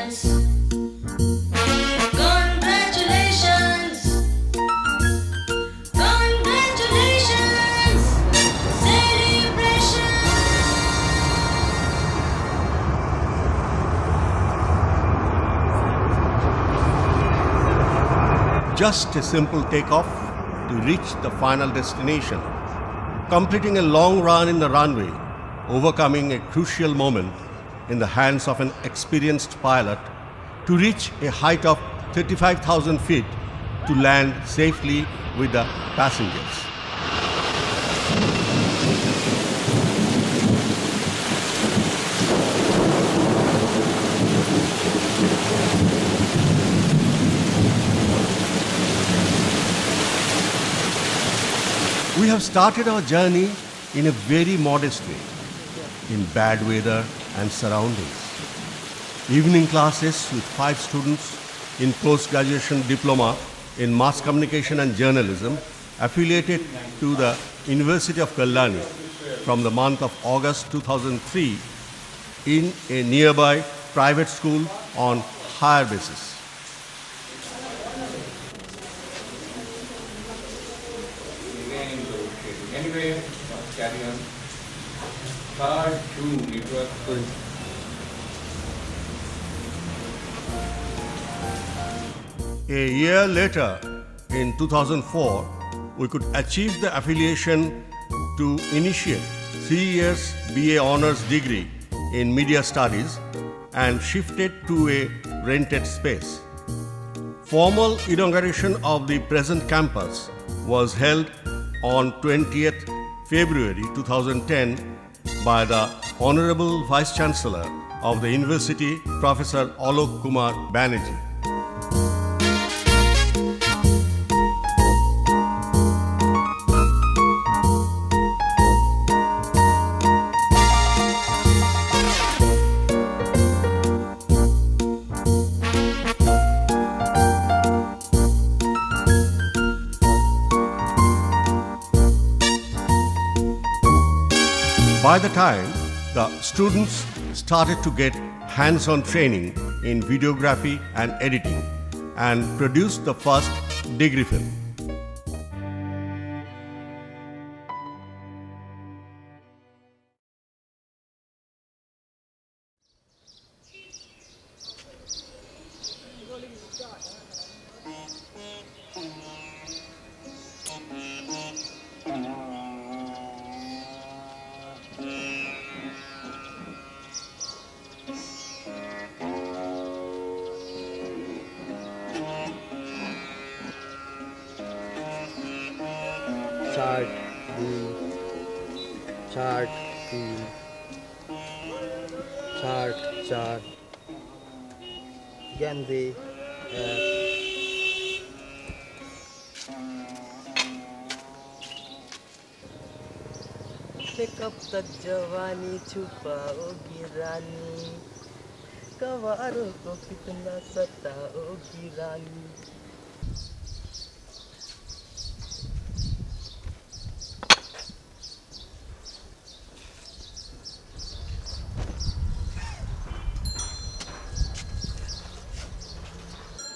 Congratulations. Congratulations. Celebration. Just a simple takeoff to reach the final destination, completing a long run in the runway, overcoming a crucial moment in the hands of an experienced pilot to reach a height of 35,000 feet to land safely with the passengers. We have started our journey in a very modest way, in bad weather and surroundings. Evening classes with 5 students in post-graduation diploma in mass communication and journalism affiliated to the University of Kalyani from the month of August 2003 in a nearby private school on hire basis. Anyway, carry on. Hard to network. A year later, in 2004, we could achieve the affiliation to initiate 3 years BA Honours degree in Media Studies and shifted to a rented space. Formal inauguration of the present campus was held on 20th February 2010 by the Honorable Vice Chancellor of the University, Professor Alok Kumar Banerjee. By the time the students started to get hands-on training in videography and editing and produced the first degree film. Chart 2, chart 3, chart 4, गेंदे कब तक जवानी छुपाओगी रानी, कवारों को कितना सताओगी रानी।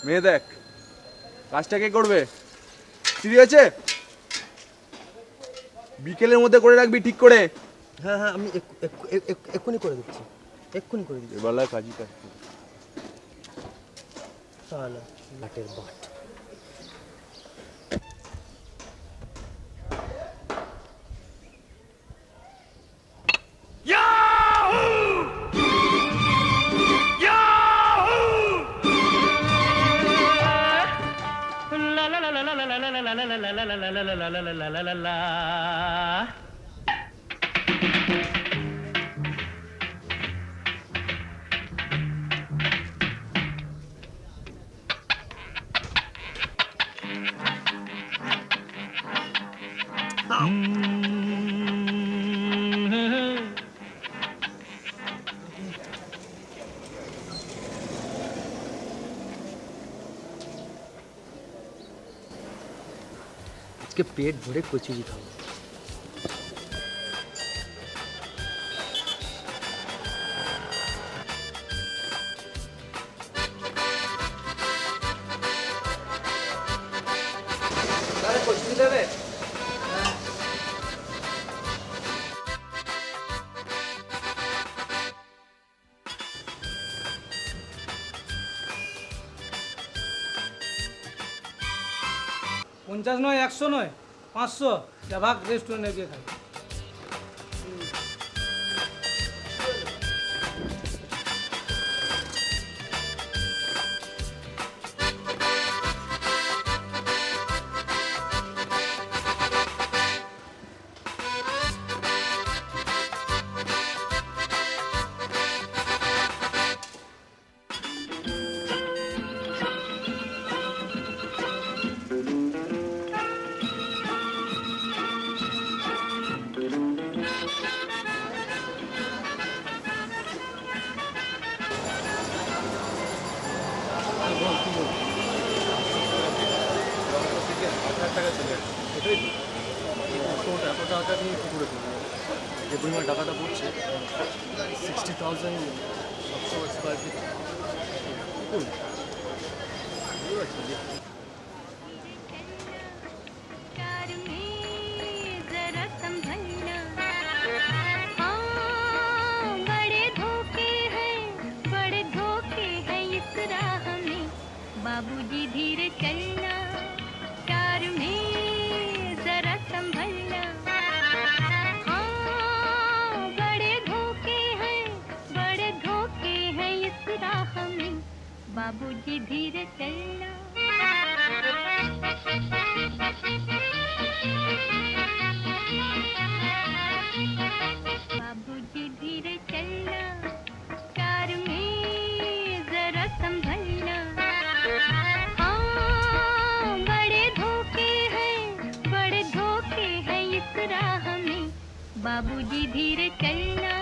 মেয়ে দেখ, কাজটা কে করবে? ঠিক আছে, বিকেলের মধ্যে করে রাখবি ঠিক করে। হ্যাঁ হ্যাঁ, আমি এক্ষুনি করে দিচ্ছি, এক্ষুনি করে দিচ্ছি। এবেলায় কাজই কাজ। সালা লাটের বাট। আজকে পেট ভরে কচুরি খাবো। 50 নয় 100 নয় 500 যা ভাগ রেস্টুরেন্টে গিয়ে খাই। যে পরিমাণ টাকাটা পড়ছে 60,000 স্কোয়ার ফিট। प्यार में जरा संभलना, हाँ बड़े धोखे हैं इस राह में, बाबूजी धीरे चलना, प्यार में जरा संभलना, हाँ बड़े धोखे हैं इस राह में, बाबूजी धीरे चलना। बाबूजी धीरे चलना, प्यार में जरा संभलना, हाँ बड़े धोखे हैं इस राह में, बाबूजी धीरे चलना,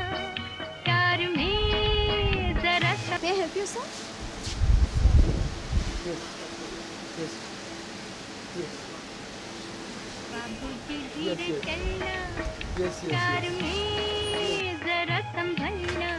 प्यार में जरा May I help you, sir? Yes. बाबूजी धीरे चलना, Yes. प्यार में जरा संभलना।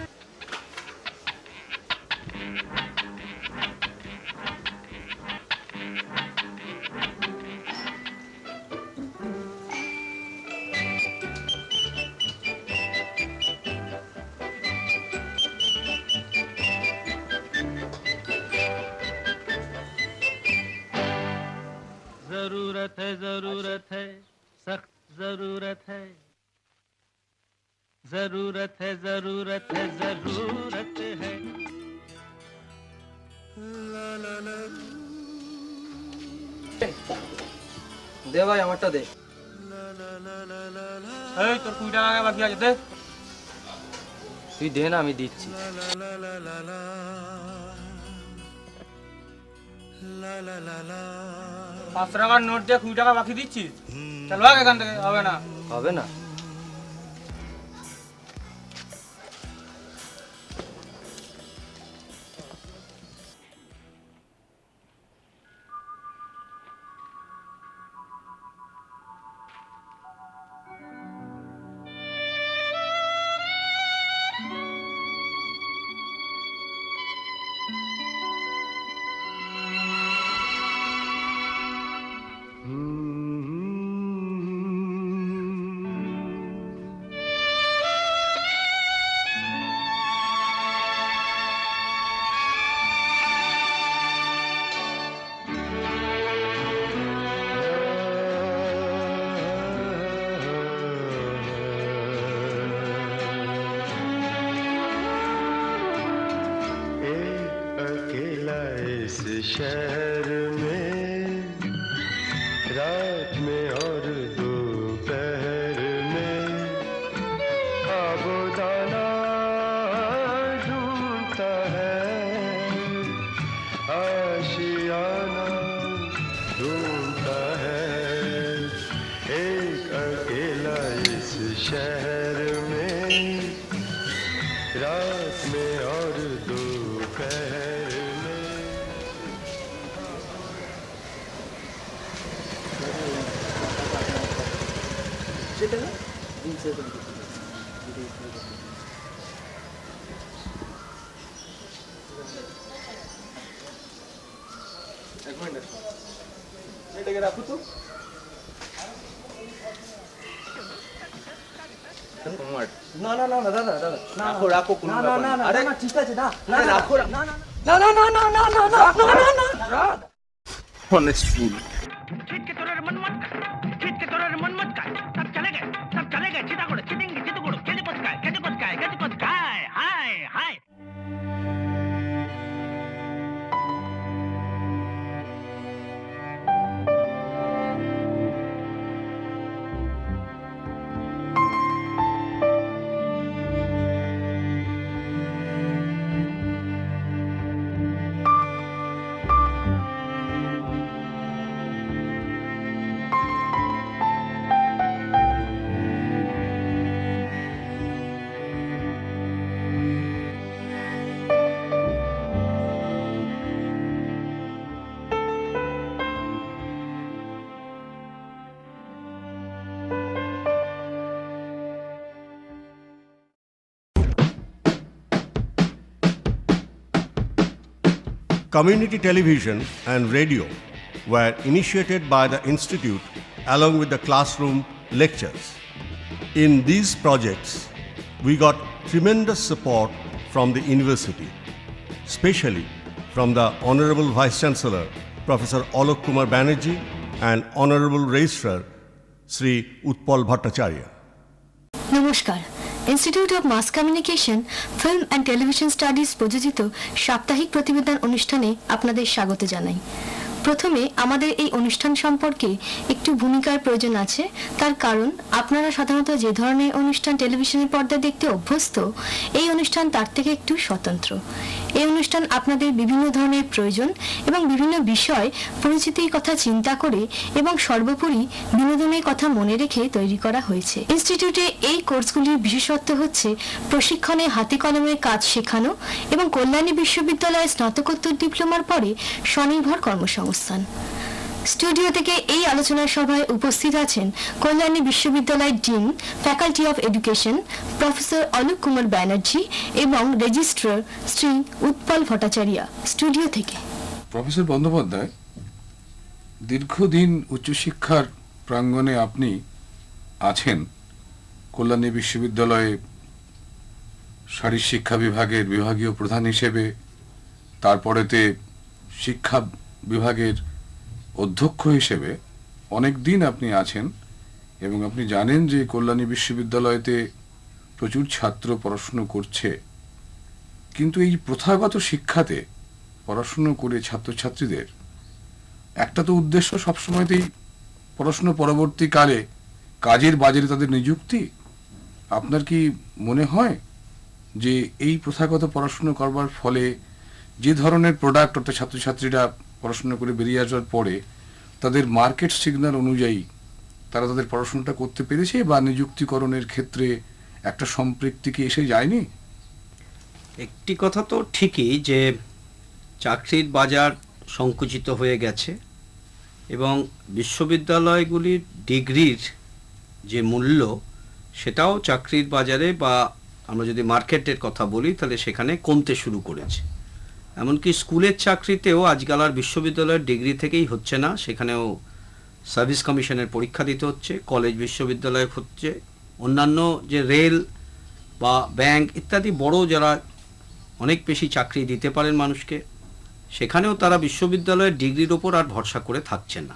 ज़रूरत है सख्त ज़रूरत है, ज़रूरत है দে ভাই আমারটা দে। এই তোর 20 টাকা বাকি আছে দে। তুই দে না, আমি দিচ্ছি। 5 টাকার নোট দিয়ে 20 টাকা বাকি দিচ্ছিস? চল ভাগ এখান থেকে, হবে না। হবে না? इस शहर में रात में और दोपहर में आबोदाना ढूंढता है, आशियाना ढूंढता है, एक अकेला इस शहर में रात में और दोपहर সেটা না ইনসেন্ট এক মিনিট এটাকে রাখো তো। না না না না দাদা দাদা না রাখো রাখো কোনো না না ব্যাপার না না। না আরে না ঠিক আছে না না আরে না রাখো না না না না না না না না না না honest fool। Community television and radio were initiated by the Institute along with the classroom lectures. In these projects, we got tremendous support from the university, especially from the Honorable Vice Chancellor, Professor Alok Kumar Banerjee, and Honorable Registrar, Sri Utpal Bhattacharya. নমস্কার, institute of mass communication film and television studies প্রযোজিত সাপ্তাহিক প্রতিবেদন অনুষ্ঠানে আপনাদের স্বাগত জানাই। প্রথমে আমাদের এই অনুষ্ঠান সম্পর্কে একটু ভূমিকার প্রয়োজন আছে। তার কারণ আপনারা সাধারণত যে ধরনের অনুষ্ঠান টেলিভিশনের পর্দায় দেখতে অভ্যস্ত, এই অনুষ্ঠান তার থেকে একটু স্বতন্ত্র। এই অনুষ্ঠান আপনাদের বিভিন্ন ধরনের প্রয়োজন এবং বিভিন্ন বিষয় পরিচিতির কথা চিন্তা করে এবং সর্বোপরি বিনোদনের কথা মনে রেখে তৈরি করা হয়েছে। ইনস্টিটিউটে এই কোর্সগুলির বিশেষত্ব হচ্ছে প্রশিক্ষণে হাতে কলমে কাজ শেখানো এবং কল্যাণী বিশ্ববিদ্যালয়ের স্নাতকোত্তর ডিপ্লোমার পরে স্বনির্ভর কর্মসংস্থান। স্টুডিও থেকে এই আলোচনা সভায় উপস্থিত আছেন কল্যাণী বিশ্ববিদ্যালয়ের dean, faculty of education, professor Alok Kumar Banerjee এবং রেজিস্ট্রার শ্রী উৎপল ভট্টাচার্য। স্টুডিও থেকে প্রফেসর বন্দ্যোপাধ্যায়, দীর্ঘদিন উচ্চশিক্ষার প্রাঙ্গণে আপনি আছেন। কল্যাণী বিশ্ববিদ্যালয়ে শারীর শিক্ষা বিভাগের বিভাগীয় প্রধান হিসেবে, তারপরেতে শিক্ষা বিভাগের অধ্যক্ষ হিসেবে অনেক দিন আপনি আছেন এবং আপনি জানেন যে কল্যাণী বিশ্ববিদ্যালয়তে প্রচুর ছাত্র পড়াশুনো করছে। কিন্তু এই প্রথাগত শিক্ষাতে পড়াশুনো করে ছাত্রছাত্রীদের একটা তো উদ্দেশ্য সবসময়তেই পড়াশুনো পরবর্তীকালে কাজের বাজারে তাদের নিযুক্তি। আপনার কি মনে হয় যে এই প্রথাগত পড়াশুনো করবার ফলে যে ধরনের প্রোডাক্ট অর্থাৎ ছাত্রছাত্রীরা পড়াশোনা করে বেরিয়ে আসার পরে তাদের মার্কেট সিগন্যাল অনুযায়ী তারা তাদের পড়াশোনাটা করতে পেরেছে বা নিযুক্তিকরণের ক্ষেত্রে একটা সম্পৃক্তি কি এসে যায়নি? একটি কথা তো ঠিকই যে চাকরির বাজার সংকুচিত হয়ে গেছে এবং বিশ্ববিদ্যালয়গুলির ডিগ্রির যে মূল্য সেটাও চাকরির বাজারে বা আমরা যদি মার্কেটের কথা বলি তাহলে সেখানে কমতে শুরু করেছে। এমনকি স্কুলের চাকরিতেও আজকাল আর বিশ্ববিদ্যালয়ের ডিগ্রি থেকেই হচ্ছে না, সেখানেও সার্ভিস কমিশনের পরীক্ষা দিতে হচ্ছে, কলেজ বিশ্ববিদ্যালয় হচ্ছে, অন্যান্য যে রেল বা ব্যাংক ইত্যাদি বড় যারা অনেক বেশি চাকরি দিতে পারেন মানুষকে, সেখানেও তারা বিশ্ববিদ্যালয়ের ডিগ্রির ওপর আর ভরসা করে থাকছে না।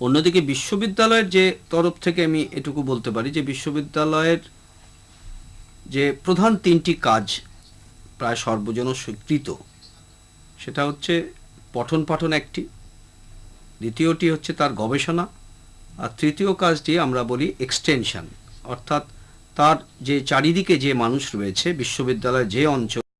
অন্যদিকে বিশ্ববিদ্যালয়ের যে তরফ থেকে আমি এটুকু বলতে পারি যে বিশ্ববিদ্যালয়ের যে প্রধান তিনটি কাজ প্রায় সর্বজন স্বীকৃত, সেটা হচ্ছে পঠন পাঠন একটি, দ্বিতীয়টি হচ্ছে তার গবেষণা, আর তৃতীয় কাজটি আমরা বলি এক্সটেনশন, অর্থাৎ তার যে চারিদিকে যে মানুষ রয়েছে বিশ্ববিদ্যালয়ের যে অঞ্চল